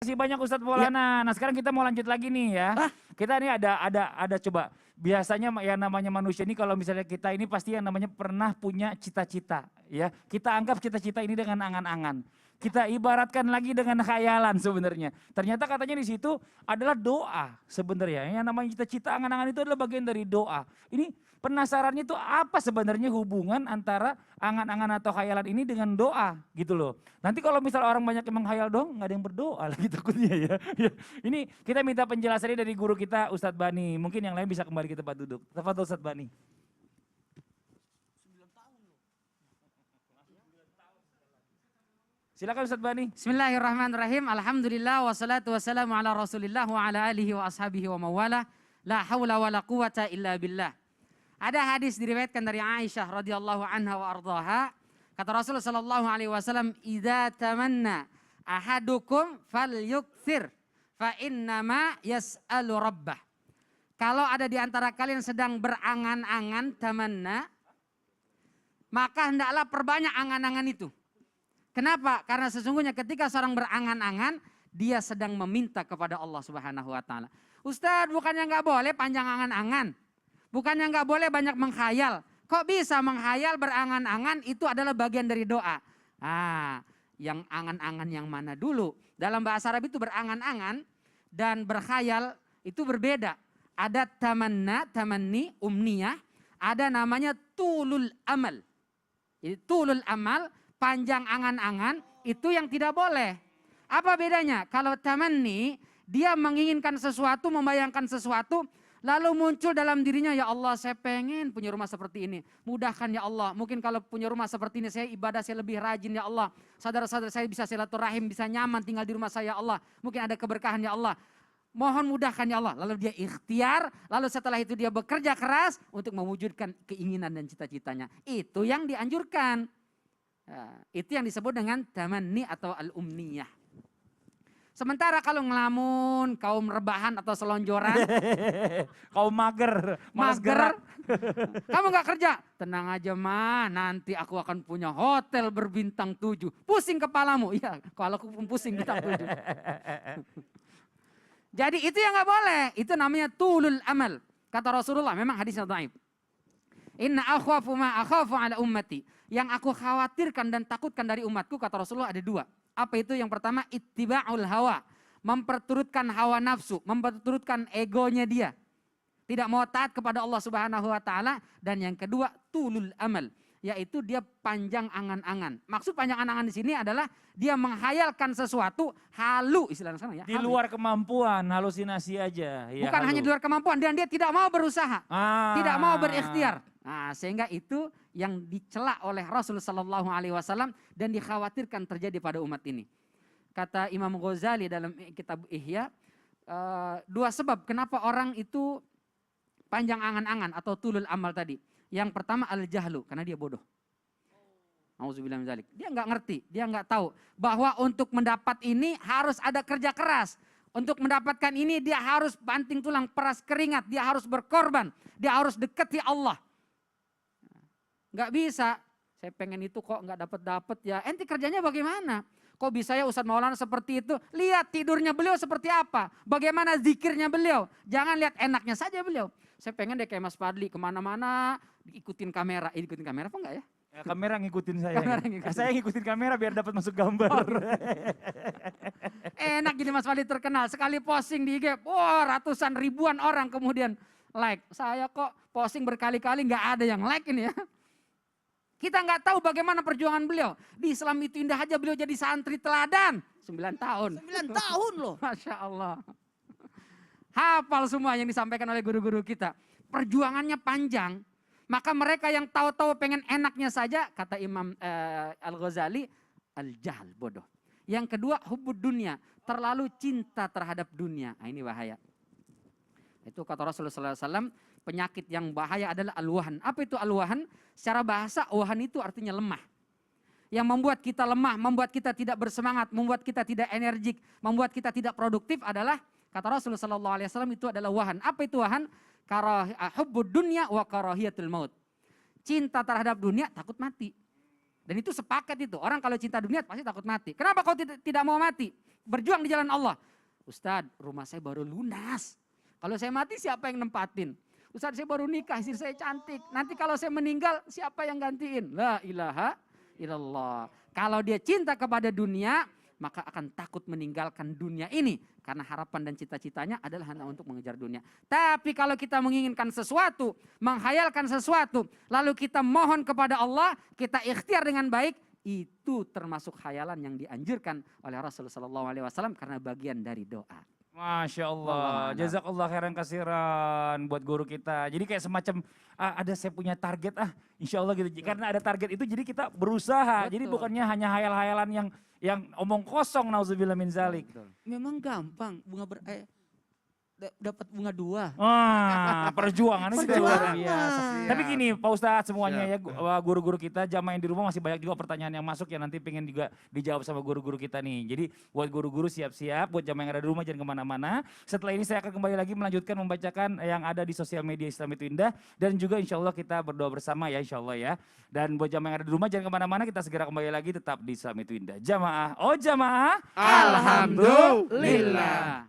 Terima kasih banyak Ustadz Maulana. Nah sekarang kita mau lanjut lagi nih ya. Kita ini ada coba. Biasanya yang namanya manusia ini kalau misalnya kita ini pasti yang namanya pernah punya cita-cita. Ya, kita anggap cita-cita ini dengan angan-angan. Kita ibaratkan lagi dengan khayalan sebenarnya. Ternyata katanya di situ adalah doa sebenarnya. Yang namanya cita-cita angan-angan itu adalah bagian dari doa. Ini penasarannya itu apa sebenarnya hubungan antara angan-angan atau khayalan ini dengan doa gitu loh. Nanti kalau misal orang banyak yang menghayal dong, nggak ada yang berdoa lagi takutnya ya. Ini kita minta penjelasannya dari guru kita Ustadz Bani. Mungkin yang lain bisa kembali ke tempat duduk. Tafadhol Ustadz Bani. Silakan Ustadz Bani. Bismillahirrahmanirrahim. Alhamdulillah wassalatu wassalamu ala Rasulillah wa ala alihi wa ashabihi wa mawala. La haula wa la quwata illa billah. Ada hadis diriwayatkan dari Aisyah radhiyallahu anha wa ardhaha. Kata Rasulullah sallallahu alaihi wasallam, "Idza tamanna ahadukum falyukthir fa innama yas'alu rabbah." Kalau ada di antara kalian sedang berangan-angan tamanna, maka hendaklah perbanyak angan-angan itu. Kenapa? Karena sesungguhnya ketika seorang berangan-angan, dia sedang meminta kepada Allah Subhanahu wa taala. Ustadz, bukannya nggak boleh panjang angan-angan? Bukannya nggak boleh banyak menghayal? Kok bisa menghayal berangan-angan itu adalah bagian dari doa? Yang angan-angan yang mana dulu? Dalam bahasa Arab itu berangan-angan dan berkhayal itu berbeda. Ada tamanna, tamanni, umniyah. Ada namanya tulul amal. Jadi tulul amal, panjang angan-angan itu yang tidak boleh. Apa bedanya? Kalau tamanni, dia menginginkan sesuatu, membayangkan sesuatu, lalu muncul dalam dirinya, ya Allah saya pengen punya rumah seperti ini. Mudahkan ya Allah, mungkin kalau punya rumah seperti ini saya ibadah saya lebih rajin ya Allah. Saudara-saudara saya bisa silaturahim, bisa nyaman tinggal di rumah saya ya Allah. Mungkin ada keberkahan ya Allah. Mohon mudahkan ya Allah. Lalu dia ikhtiar, lalu setelah itu dia bekerja keras untuk mewujudkan keinginan dan cita-citanya. Itu yang dianjurkan. Itu yang disebut dengan tamanni atau al-umniyah. Sementara kalau ngelamun, kaum rebahan atau selonjoran, kaum mager, malas gerak. Kamu gak kerja? Tenang aja mah, nanti aku akan punya hotel berbintang 7. Pusing kepalamu. Iya, kalau aku pun pusing bintang 7. Jadi itu yang gak boleh. Itu namanya tulul amal. Kata Rasulullah, memang hadisnya dhaif. Inna akhwafu ma akhafu ala ummati. Yang aku khawatirkan dan takutkan dari umatku, kata Rasulullah ada 2. Apa itu? Yang pertama ittiba'ul hawa. Memperturutkan hawa nafsu, memperturutkan egonya dia. Tidak mau taat kepada Allah Subhanahu wa taala. Dan yang kedua tulul amal, yaitu dia panjang angan-angan. Maksud panjang angan-angan di sini adalah dia menghayalkan sesuatu halu istilahnya sana ya. Di luar kemampuan, halusinasi aja. Ya, bukan hanya di luar kemampuan, dan dia tidak mau berusaha, tidak mau berikhtiar. Sehingga itu yang dicela oleh Rasulullah Sallallahu Alaihi Wasallam dan dikhawatirkan terjadi pada umat ini. Kata Imam Ghazali dalam kitab Ihya, 2 sebab kenapa orang itu panjang angan-angan atau tulul amal tadi. Yang pertama al-jahlu, karena dia bodoh. Auzubillah min dzalik. Dia nggak ngerti, dia nggak tahu bahwa untuk mendapat ini harus ada kerja keras. Untuk mendapatkan ini dia harus banting tulang, peras keringat, dia harus berkorban, dia harus dekati Allah. Nggak bisa, saya pengen itu kok nggak dapat ya. Ente kerjanya bagaimana? Kok bisa ya Ustadz Maulana seperti itu? Lihat tidurnya beliau seperti apa? Bagaimana zikirnya beliau? Jangan lihat enaknya saja beliau. Saya pengen deh kayak Mas Fadli kemana-mana ikutin kamera. Ikutin kamera apa enggak ya? Ya, kamera ngikutin saya. Ngikutin. Saya ngikutin kamera biar dapat masuk gambar. Enak jadi Mas Fadli terkenal. Sekali posting di IG, ratusan ribuan orang kemudian like. Saya kok posting berkali-kali nggak ada yang like ini ya. Kita nggak tahu bagaimana perjuangan beliau. Di Islam itu indah aja beliau jadi santri teladan. 9 tahun. 9 tahun loh. Masya Allah. Hafal semua yang disampaikan oleh guru-guru kita. Perjuangannya panjang. Maka mereka yang tahu-tahu pengen enaknya saja, kata Imam Al-Ghazali, al-jahl, bodoh. Yang kedua, hubbud dunia. Terlalu cinta terhadap dunia. Nah, ini bahaya. Itu kata Rasulullah SAW, penyakit yang bahaya adalah al-wahan. Apa itu al-wahan? Secara bahasa, wahan itu artinya lemah. Yang membuat kita lemah, membuat kita tidak bersemangat, membuat kita tidak energik, membuat kita tidak produktif adalah, kata Rasulullah SAW, itu adalah wahan. Apa itu wahan? Hubbud dunya wa karahiyatul maut. Cinta terhadap dunia, takut mati. Dan itu sepakat itu. Orang kalau cinta dunia pasti takut mati. Kenapa kau tidak mau mati? Berjuang di jalan Allah. Ustadz, rumah saya baru lunas. Kalau saya mati siapa yang nempatin? Ustadz, saya baru nikah, istri saya cantik. Nanti kalau saya meninggal siapa yang gantiin? La ilaha illallah. Kalau dia cinta kepada dunia, maka akan takut meninggalkan dunia ini. Karena harapan dan cita-citanya adalah hanya untuk mengejar dunia. Tapi kalau kita menginginkan sesuatu, menghayalkan sesuatu, lalu kita mohon kepada Allah, kita ikhtiar dengan baik, itu termasuk khayalan yang dianjurkan oleh Rasulullah SAW karena bagian dari doa. Masya Allah, jazakallah khairan kasiran buat guru kita. Jadi kayak semacam ada saya punya target insya Allah gitu. Karena ada target itu jadi kita berusaha. Jadi bukannya hanya hayal-hayalan yang omong kosong, nauzubillah min zalik. Memang gampang dapat bunga 2. Wah, perjuangannya sudah luar biasa. Iya. Tapi gini Pak Ustadz semuanya ya, guru-guru kita, jamaah yang di rumah masih banyak juga pertanyaan yang masuk yang nanti pengen juga dijawab sama guru-guru kita nih. Jadi buat guru-guru siap-siap, buat jamaah yang ada di rumah jangan kemana-mana. Setelah ini saya akan kembali lagi melanjutkan membacakan yang ada di sosial media Islam itu Indah. Dan juga insya Allah kita berdoa bersama ya insya Allah ya. Dan buat jamaah yang ada di rumah jangan kemana-mana, kita segera kembali lagi tetap di Islam itu Indah. Jamaah, oh jamaah. Alhamdulillah.